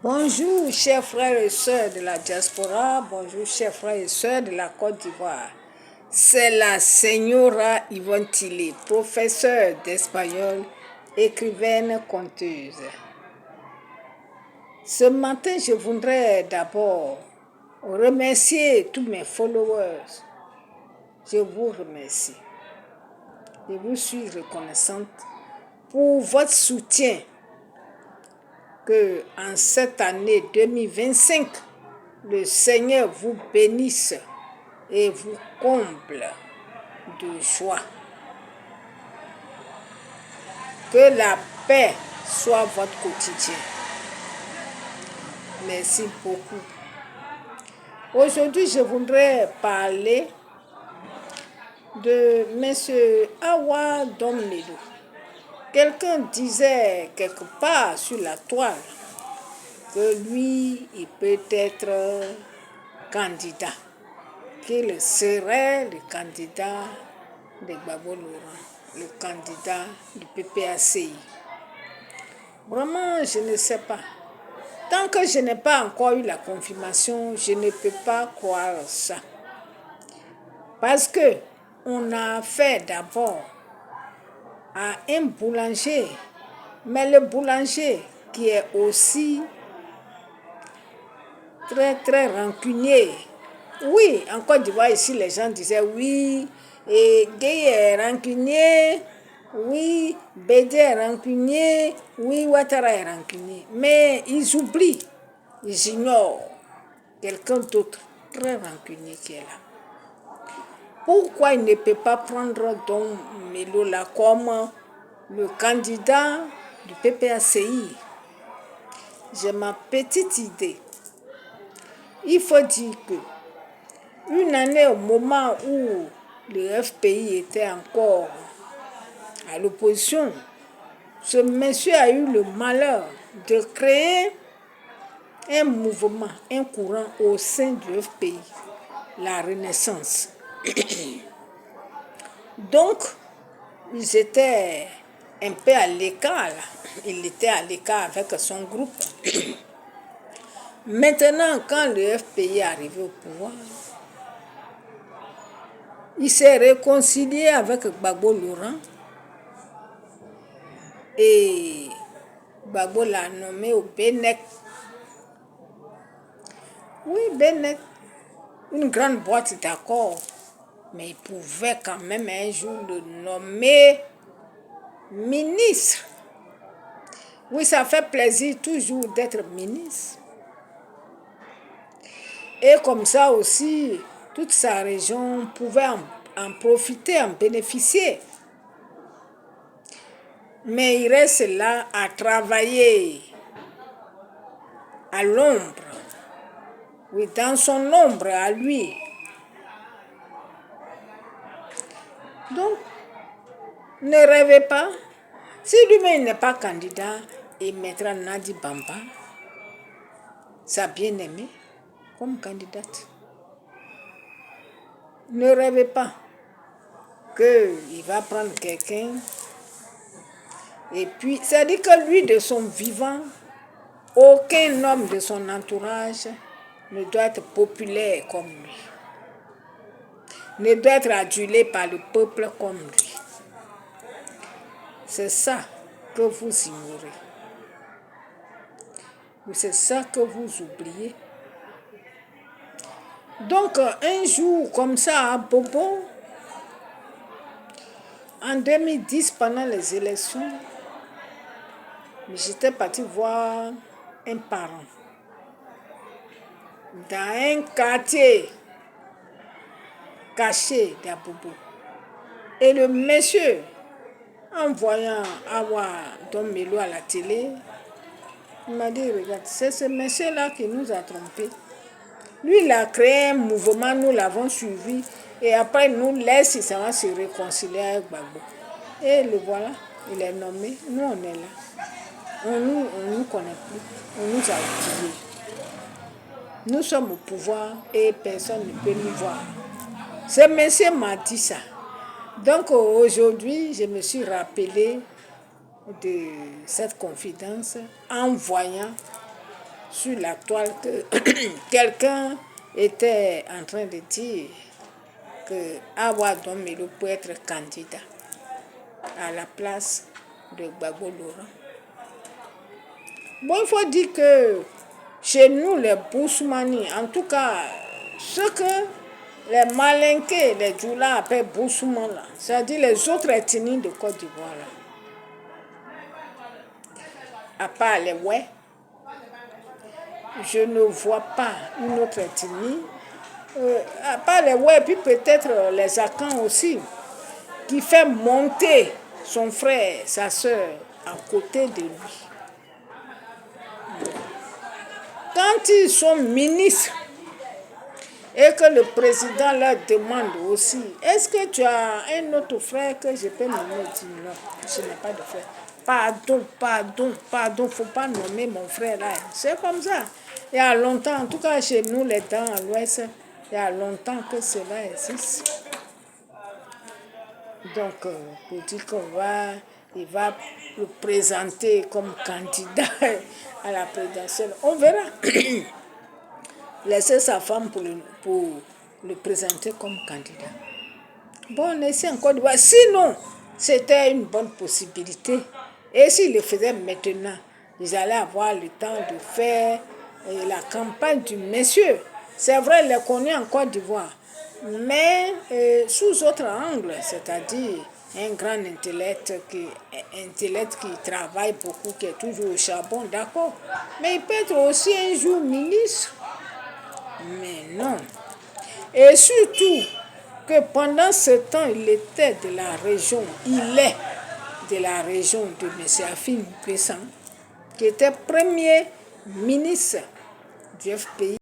Bonjour, chers frères et sœurs de la diaspora. Bonjour, chers frères et sœurs de la Côte d'Ivoire. C'est la Señora Yvonne Tilly, professeure d'espagnol, écrivaine, conteuse. Ce matin, je voudrais d'abord remercier tous mes followers. Je vous remercie. Je vous suis reconnaissante pour votre soutien. Que en cette année 2025, le Seigneur vous bénisse et vous comble de joie. Que la paix soit votre quotidien. Merci beaucoup. Aujourd'hui, je voudrais parler de M. Awa Domnilou. Quelqu'un disait quelque part sur la toile que lui, il peut être candidat, qu'il serait le candidat de Gbagbo Laurent, le candidat du PPACI. Vraiment, je ne sais pas. Tant que je n'ai pas encore eu la confirmation, je ne peux pas croire ça. Parce que on a affaire d'abord à un boulanger, mais le boulanger qui est aussi très rancunier. Oui, en Côte d'Ivoire, ici, les gens disaient oui, et Gueye est rancunier, oui, Bédé est rancunier, oui, Ouattara est rancunier. Mais ils oublient, ils ignorent quelqu'un d'autre très rancunier qui est là. Pourquoi il ne peut pas prendre Dom Melo là comme le candidat du PPACI? J'ai ma petite idée. Il faut dire que une année au moment où le FPI était encore à l'opposition, ce monsieur a eu le malheur de créer un mouvement, un courant au sein du FPI, la Renaissance. Donc, ils étaient un peu à l'écart, là. Il était à l'écart avec son groupe. Maintenant, quand le FPI est arrivé au pouvoir, il s'est réconcilié avec Gbagbo Laurent et Gbagbo l'a nommé au Bénec. Oui, Bénec, une grande boîte, d'accord, mais il pouvait quand même un jour le nommer ministre. Oui, ça fait plaisir toujours d'être ministre. Et comme ça aussi, toute sa région pouvait en profiter, en bénéficier. Mais il reste là à travailler à l'ombre. Oui, dans son ombre à lui. Donc, ne rêvez pas. Si lui-même n'est pas candidat, il mettra Nadi Bamba, sa bien-aimée, comme candidate. Ne rêvez pas qu'il va prendre quelqu'un. Et puis, c'est-à-dire que lui, de son vivant, aucun homme de son entourage ne doit être populaire comme lui. Ne doit être adulé par le peuple comme lui. C'est ça que vous ignorez. C'est ça que vous oubliez. Donc, un jour comme ça à Bobo, en 2010, pendant les élections, j'étais partie voir un parent dans un quartier caché d'Abobo. Et le monsieur, en voyant Awa Domnilou à la télé, il m'a dit, regarde, c'est ce monsieur-là qui nous a trompés. Lui, il a créé un mouvement, nous l'avons suivi, et après, il nous laisse, il va se réconcilier avec Gbagbo. Et le voilà, il est nommé, nous on est là. On nous connaît plus, on nous a oubliés. Nous sommes au pouvoir et personne ne peut nous voir. Ce monsieur m'a dit ça. Donc aujourd'hui, je me suis rappelé de cette confidence en voyant sur la toile que quelqu'un était en train de dire que Awa Domelo peut être candidat à la place de Gbagbo Laurent. Bon, il faut dire que chez nous, les Boussoumani, en tout cas, ce que les Malinqués, les Djoula appellent Boussouman, c'est-à-dire les autres ethnies de Côte d'Ivoire, à part les Oué, je ne vois pas une autre ethnie, à part les Oué, puis peut-être les Akans aussi, qui fait monter son frère, sa soeur, à côté de lui. Quand ils sont ministres et que le président leur demande aussi, est-ce que tu as un autre frère que je peux nommer? Non, je n'ai pas de frère. Pardon, faut pas nommer mon frère là. C'est comme ça. Il y a longtemps, en tout cas chez nous, les dents à l'ouest, il y a longtemps que cela existe. Donc, pour dire il va le présenter comme candidat à la présidentielle, on verra. Laisser sa femme pour le présenter comme candidat. Bon, on essaie encore de voir. Sinon, c'était une bonne possibilité. Et s'ils le faisaient maintenant, ils allaient avoir le temps de faire la campagne du monsieur. C'est vrai, il est connu en Côte d'Ivoire. Mais sous autre angle, c'est-à-dire un grand intellect qui travaille beaucoup, qui est toujours au charbon, d'accord. Mais il peut être aussi un jour ministre. Mais non. Et surtout que pendant ce temps, il était de la région, il est de la région de M. Afim Pessan, qui était premier ministre du FPI.